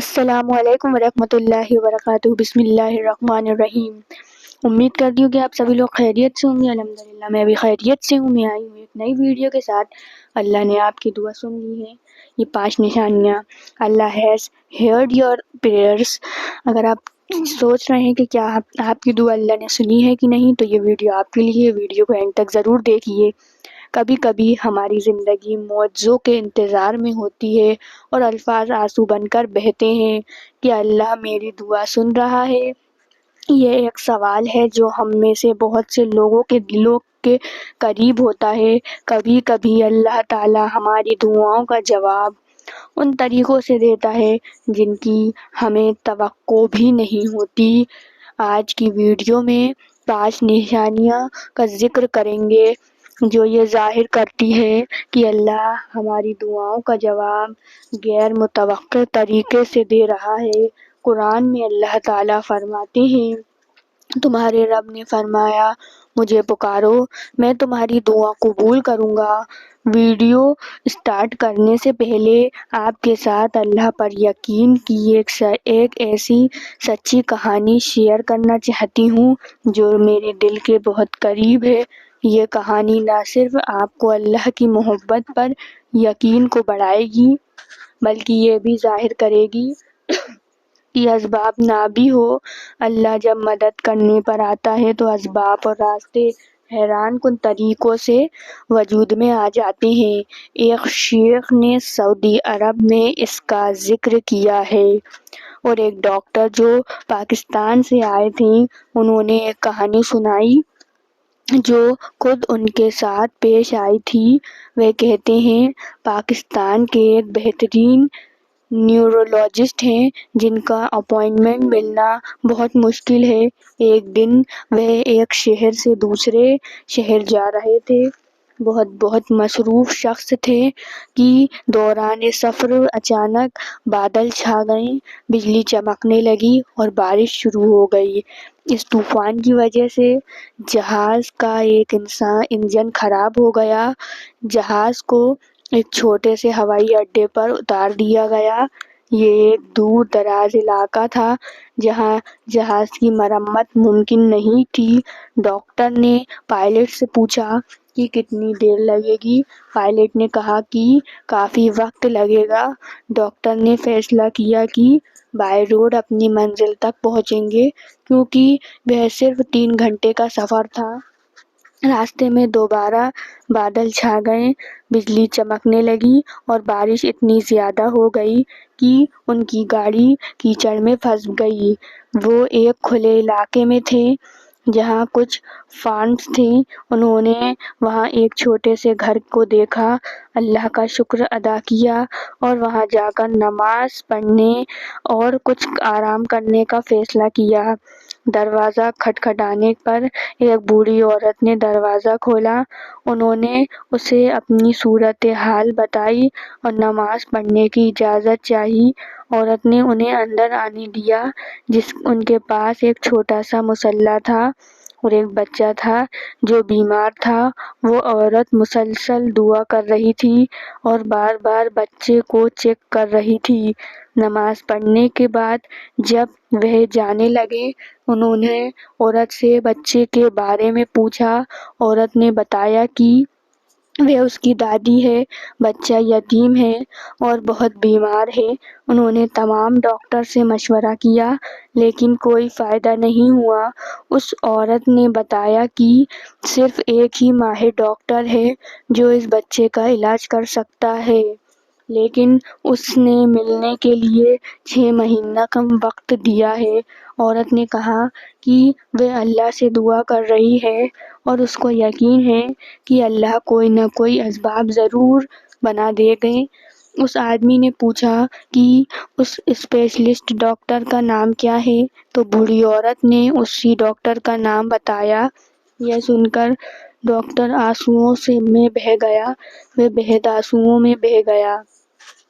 السلام علیکم ورحمۃ اللہ وبرکاتہ۔ بسم اللہ الرحمن الرحیم۔ امید کرتی ہوں کہ آپ سبھی لوگ خیریت سے ہوں گے۔ الحمدللہ میں بھی خیریت سے ہوں۔ میں آئی ہوں ایک نئی ویڈیو کے ساتھ۔ اللہ نے آپ کی دعا سن لی ہے۔ یہ 5 نشانیاں، اللہ ہیز ہیئرڈ یور پریئرس۔ اگر آپ سوچ رہے ہیں کہ کیا آپ کی دعا اللہ نے سنی ہے کہ نہیں، تو یہ ویڈیو آپ کے لیے۔ ویڈیو کو اینڈ تک ضرور دیکھیے۔ کبھی کبھی ہماری زندگی معجزوں کے انتظار میں ہوتی ہے اور الفاظ آنسو بن کر بہتے ہیں کہ اللہ میری دعا سن رہا ہے۔ یہ ایک سوال ہے جو ہم میں سے بہت سے لوگوں کے دلوں کے قریب ہوتا ہے۔ کبھی کبھی اللہ تعالیٰ ہماری دعاؤں کا جواب ان طریقوں سے دیتا ہے جن کی ہمیں توقع بھی نہیں ہوتی۔ آج کی ویڈیو میں 5 نشانیاں کا ذکر کریں گے جو یہ ظاہر کرتی ہے کہ اللہ ہماری دعاؤں کا جواب غیر متوقع طریقے سے دے رہا ہے۔ قرآن میں اللہ تعالیٰ فرماتے ہیں، تمہارے رب نے فرمایا مجھے پکارو، میں تمہاری دعا قبول کروں گا۔ ویڈیو سٹارٹ کرنے سے پہلے آپ کے ساتھ اللہ پر یقین کی ایک ایسی سچی کہانی شیئر کرنا چاہتی ہوں جو میرے دل کے بہت قریب ہے۔ یہ کہانی نہ صرف آپ کو اللہ کی محبت پر یقین کو بڑھائے گی بلکہ یہ بھی ظاہر کرے گی کہ اسباب نہ بھی ہو، اللہ جب مدد کرنے پر آتا ہے تو اسباب اور راستے حیران کن طریقوں سے وجود میں آ جاتے ہیں۔ ایک شیخ نے سعودی عرب میں اس کا ذکر کیا ہے اور ایک ڈاکٹر جو پاکستان سے آئے تھے، انہوں نے ایک کہانی سنائی جو خود ان کے ساتھ پیش آئی تھی۔ وہ کہتے ہیں، پاکستان کے ایک بہترین نیورولوجسٹ ہیں جن کا اپائنٹمنٹ ملنا بہت مشکل ہے۔ ایک دن وہ ایک شہر سے دوسرے شہر جا رہے تھے۔ بہت مصروف شخص تھے کہ دوران سفر اچانک بادل چھا گئے، بجلی چمکنے لگی اور بارش شروع ہو گئی۔ اس طوفان کی وجہ سے جہاز کا ایک انجن خراب ہو گیا۔ جہاز کو ایک چھوٹے سے ہوائی اڈے پر اتار دیا گیا۔ یہ ایک دور دراز علاقہ تھا جہاں جہاز کی مرمت ممکن نہیں تھی۔ ڈاکٹر نے پائلٹ سے پوچھا کہ کتنی دیر لگے گی۔ پائلٹ نے کہا کہ کافی وقت لگے گا۔ ڈاکٹر نے فیصلہ کیا کہ بائی روڈ اپنی منزل تک پہنچیں گے کیونکہ وہ صرف 3 گھنٹے کا سفر تھا۔ راستے میں دوبارہ بادل چھا گئے، بجلی چمکنے لگی اور بارش اتنی زیادہ ہو گئی کہ ان کی گاڑی کیچڑ میں پھنس گئی۔ وہ ایک کھلے علاقے میں تھے جہاں کچھ فارمز تھیں۔ انہوں نے وہاں ایک چھوٹے سے گھر کو دیکھا، اللہ کا شکر ادا کیا اور وہاں جا کر نماز پڑھنے اور کچھ آرام کرنے کا فیصلہ کیا۔ دروازہ کھٹکھٹانے پر ایک بوڑھی عورت نے دروازہ کھولا۔ انہوں نے اسے اپنی صورتحال بتائی اور نماز پڑھنے کی اجازت چاہی۔ عورت نے انہیں اندر آنے دیا۔ ان کے پاس ایک چھوٹا سا مصلی تھا اور ایک بچہ تھا جو بیمار تھا۔ وہ عورت مسلسل دعا کر رہی تھی اور بار بار بچے کو چیک کر رہی تھی۔ نماز پڑھنے کے بعد جب وہ جانے لگے، انہوں نے عورت سے بچے کے بارے میں پوچھا۔ عورت نے بتایا کہ وہ اس کی دادی ہے، بچہ یتیم ہے اور بہت بیمار ہے۔ انہوں نے تمام ڈاکٹر سے مشورہ کیا لیکن کوئی فائدہ نہیں ہوا۔ اس عورت نے بتایا کہ صرف ایک ہی ماہر ڈاکٹر ہے جو اس بچے کا علاج کر سکتا ہے، لیکن اس نے ملنے کے لیے 6 مہینہ کا وقت دیا ہے۔ عورت نے کہا کہ وہ اللہ سے دعا کر رہی ہے اور اس کو یقین ہے کہ اللہ کوئی نہ کوئی اسباب ضرور بنا دیں گے۔ اس آدمی نے پوچھا کہ اس اسپیشلسٹ ڈاکٹر کا نام کیا ہے، تو بوڑھی عورت نے اسی ڈاکٹر کا نام بتایا۔ یہ سن کر ڈاکٹر آنسوؤں میں بہہ گیا۔ وہ بہت آنسوؤں میں بہہ گیا۔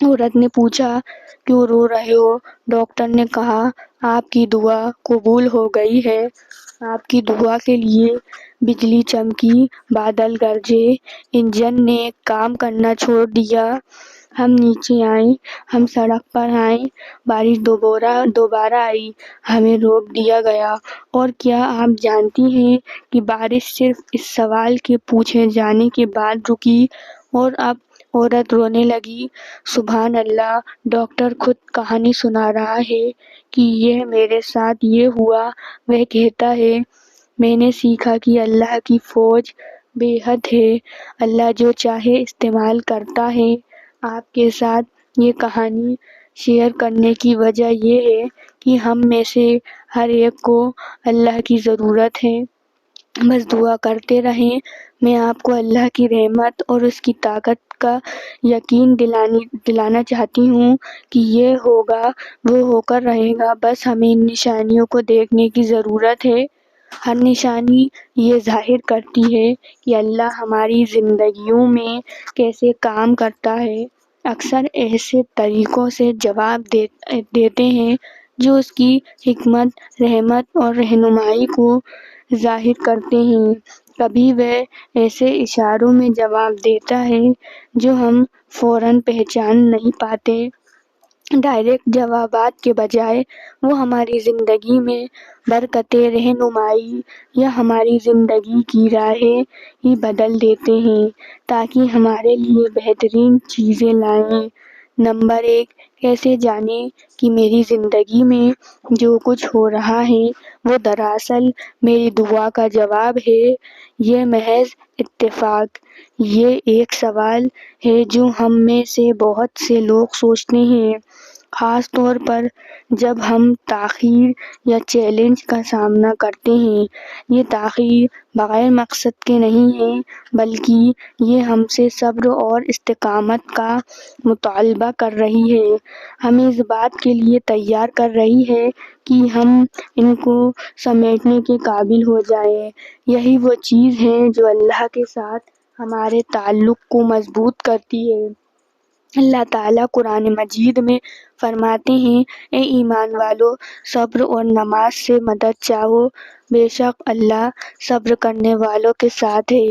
عورت نے پوچھا، کیوں رو رہے ہو؟ ڈاکٹر نے کہا، آپ کی دعا قبول ہو گئی ہے۔ آپ کی دعا کے لیے بجلی چمکی، بادل گرجے، انجن نے کام کرنا چھوڑ دیا، ہم نیچے آئے، ہم سڑک پر آئے، بارش دوبارہ آئی، ہمیں روک دیا گیا۔ اور کیا آپ جانتی ہیں کہ بارش صرف اس سوال کے پوچھے جانے کے بعد رکی اور اب عورت رونے لگی۔ سبحان اللہ، ڈاکٹر خود کہانی سنا رہا ہے کہ یہ میرے ساتھ یہ ہوا۔ وہ کہتا ہے، میں نے سیکھا کہ اللہ کی فوج بے حد ہے، اللہ جو چاہے استعمال کرتا ہے۔ آپ کے ساتھ یہ کہانی شیئر کرنے کی وجہ یہ ہے کہ ہم میں سے ہر ایک کو اللہ کی ضرورت ہے۔ بس دعا کرتے رہیں۔ میں آپ کو اللہ کی رحمت اور اس کی طاقت کا یقین دلانا چاہتی ہوں کہ یہ ہوگا، وہ ہو کر رہے گا۔ بس ہمیں ان نشانیوں کو دیکھنے کی ضرورت ہے۔ ہر نشانی یہ ظاہر کرتی ہے کہ اللہ ہماری زندگیوں میں کیسے کام کرتا ہے، اکثر ایسے طریقوں سے جواب دیتے ہیں جو اس کی حکمت، رحمت اور رہنمائی کو ظاہر کرتے ہیں۔ کبھی وہ ایسے اشاروں میں جواب دیتا ہے جو ہم فوراً پہچان نہیں پاتے۔ ڈائریکٹ جوابات کے بجائے وہ ہماری زندگی میں برکتیں، رہنمائی یا ہماری زندگی کی راہیں ہی بدل دیتے ہیں تاکہ ہمارے لیے بہترین چیزیں لائیں۔ نمبر 1، کیسے جانیں کہ میری زندگی میں جو کچھ ہو رہا ہے وہ دراصل میری دعا کا جواب ہے؟ یہ محض اتفاق؟ یہ ایک سوال ہے جو ہم میں سے بہت سے لوگ سوچتے ہیں، خاص طور پر جب ہم تاخیر یا چیلنج کا سامنا کرتے ہیں۔ یہ تاخیر بغیر مقصد کے نہیں ہے، بلکہ یہ ہم سے صبر اور استقامت کا مطالبہ کر رہی ہے، ہمیں اس بات کے لیے تیار کر رہی ہے کہ ہم ان کو سمیٹنے کے قابل ہو جائیں۔ یہی وہ چیز ہے جو اللہ کے ساتھ ہمارے تعلق کو مضبوط کرتی ہے۔ اللہ تعالیٰ قرآن مجید میں فرماتے ہیں، اے ایمان والو، صبر اور نماز سے مدد چاہو، بے شک اللہ صبر کرنے والوں کے ساتھ ہے۔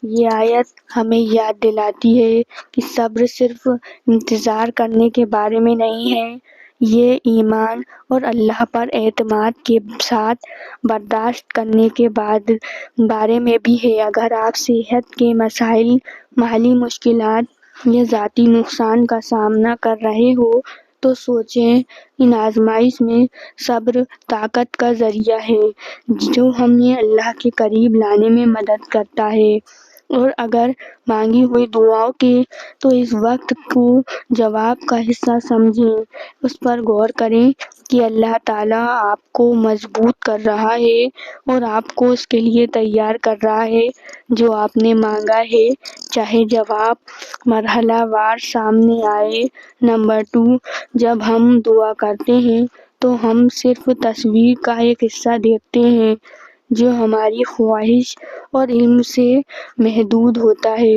یہ آیت ہمیں یاد دلاتی ہے کہ صبر صرف انتظار کرنے کے بارے میں نہیں ہے، یہ ایمان اور اللہ پر اعتماد کے ساتھ برداشت کرنے کے بارے میں بھی ہے۔ اگر آپ صحت کے مسائل، مالی مشکلات یا ذاتی نقصان کا سامنا کر رہے ہو تو سوچیں، ان آزمائش میں صبر طاقت کا ذریعہ ہے جو ہمیں اللہ کے قریب لانے میں مدد کرتا ہے۔ اور اگر مانگی ہوئی دعاؤں کے تو اس وقت کو جواب کا حصہ سمجھیں، اس پر غور کریں کہ اللہ تعالیٰ آپ کو مضبوط کر رہا ہے اور آپ کو اس کے لیے تیار کر رہا ہے جو آپ نے مانگا ہے، چاہے جواب مرحلہ وار سامنے آئے۔ نمبر 2، جب ہم دعا کرتے ہیں تو ہم صرف تصویر کا ایک حصہ دیکھتے ہیں جو ہماری خواہش اور علم سے محدود ہوتا ہے،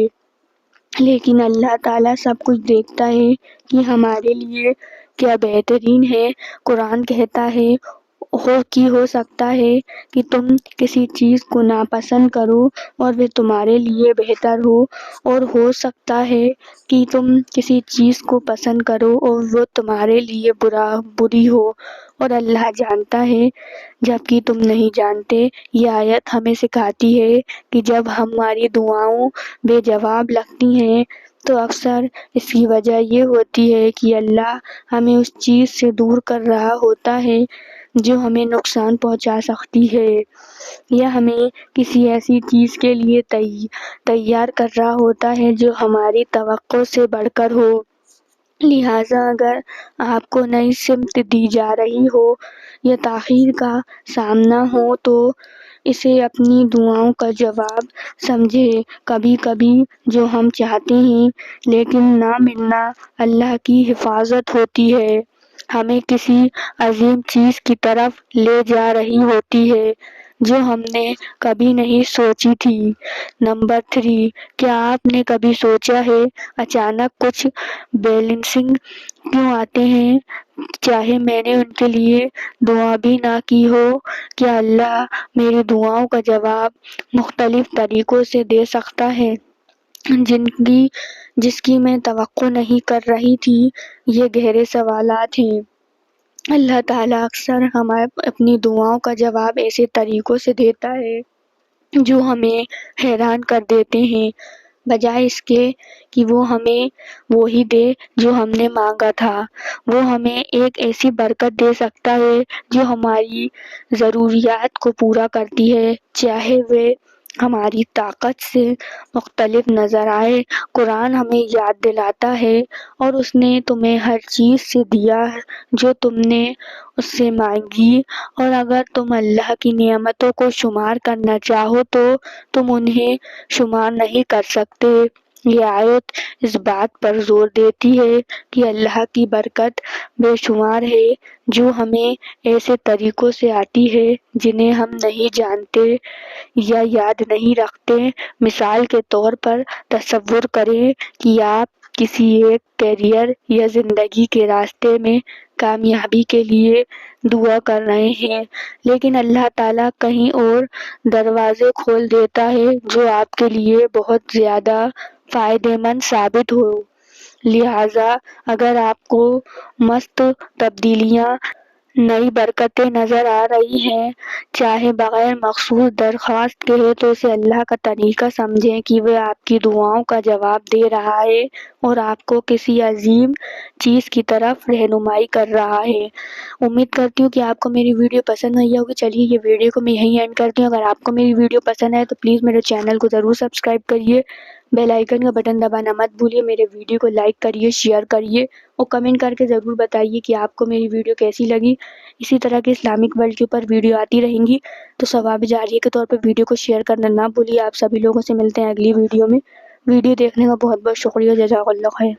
لیکن اللہ تعالیٰ سب کچھ دیکھتا ہے کہ ہمارے لیے کیا بہترین ہے۔ قرآن کہتا ہے، ہو سکتا ہے کہ تم کسی چیز کو ناپسند کرو اور وہ تمہارے لیے بہتر ہو، اور ہو سکتا ہے کہ تم کسی چیز کو پسند کرو اور وہ تمہارے لیے بری ہو، اور اللہ جانتا ہے جبکہ تم نہیں جانتے۔ یہ آیت ہمیں سکھاتی ہے کہ جب ہماری دعاؤں بے جواب لگتی ہیں تو اکثر اس کی وجہ یہ ہوتی ہے کہ اللہ ہمیں اس چیز سے دور کر رہا ہوتا ہے جو ہمیں نقصان پہنچا سکتی ہے، یا ہمیں کسی ایسی چیز کے لیے تیار کر رہا ہوتا ہے جو ہماری توقع سے بڑھ کر ہو۔ لہٰذا اگر آپ کو نئی سمت دی جا رہی ہو یا تاخیر کا سامنا ہو تو اسے اپنی دعاؤں کا جواب سمجھیں۔ کبھی کبھی جو ہم چاہتے ہیں لیکن نہ ملنا اللہ کی حفاظت ہوتی ہے، ہمیں کسی عظیم چیز کی طرف لے جا رہی ہوتی ہے جو ہم نے کبھی نہیں سوچی تھی۔ نمبر 3، کیا آپ نے کبھی سوچا ہے اچانک کچھ بلیسنگ کیوں آتے ہیں چاہے میں نے ان کے لیے دعا بھی نہ کی ہو؟ کیا اللہ میری دعاؤں کا جواب مختلف طریقوں سے دے سکتا ہے؟ زندگی جس کی میں توقع نہیں کر رہی تھی۔ یہ گہرے سوالات ہیں۔ اللہ تعالیٰ اکثر ہمیں اپنی دعاؤں کا جواب ایسے طریقوں سے دیتا ہے جو ہمیں حیران کر دیتے ہیں، بجائے اس کے کہ وہ ہمیں وہی دے جو ہم نے مانگا تھا۔ وہ ہمیں ایک ایسی برکت دے سکتا ہے جو ہماری ضروریات کو پورا کرتی ہے، چاہے وہ ہماری طاقت سے مختلف نظر آئے۔ قرآن ہمیں یاد دلاتا ہے، اور اس نے تمہیں ہر چیز سے دیا جو تم نے اس سے مانگی، اور اگر تم اللہ کی نعمتوں کو شمار کرنا چاہو تو تم انہیں شمار نہیں کر سکتے۔ یہ آیت اس بات پر زور دیتی ہے کہ اللہ کی برکت بے شمار ہے جو ہمیں ایسے طریقوں سے آتی ہے جنہیں ہم نہیں جانتے یا یاد نہیں رکھتے۔ مثال کے طور پر تصور کریں کہ آپ کسی ایک کیریئر یا زندگی کے راستے میں کامیابی کے لیے دعا کر رہے ہیں، لیکن اللہ تعالیٰ کہیں اور دروازے کھول دیتا ہے جو آپ کے لیے بہت زیادہ فائدہ مند ثابت ہو۔ لہٰذا اگر آپ کو مست تبدیلیاں، نئی برکتیں نظر آ رہی ہیں، چاہے بغیر مخصوص درخواست کے ہے، تو اسے اللہ کا طریقہ سمجھیں کہ وہ آپ کی دعاؤں کا جواب دے رہا ہے اور آپ کو کسی عظیم چیز کی طرف رہنمائی کر رہا ہے۔ امید کرتی ہوں کہ آپ کو میری ویڈیو پسند آئی ہوگی۔ چلیے یہ ویڈیو کو میں یہیں اینڈ کرتی ہوں۔ اگر آپ کو میری ویڈیو پسند آئے تو پلیز میرے چینل کو ضرور سبسکرائب کریے، بیل آئیکن کا بٹن دبانا مت بھولیے، میرے ویڈیو کو لائک کریے، شیئر کریے، اور کمنٹ کر کے ضرور بتائیے کہ آپ کو میری ویڈیو کیسی لگی۔ اسی طرح کے اسلامک ورلڈ کے اوپر ویڈیو آتی رہیں گی، تو ثواب جاریہ کے طور پر ویڈیو کو شیئر کرنا نہ بھولیے۔ آپ سبھی لوگوں سے ملتے ہیں اگلی ویڈیو میں۔ ویڈیو دیکھنے کا بہت بہت شکریہ۔ جزاک اللہ خیر۔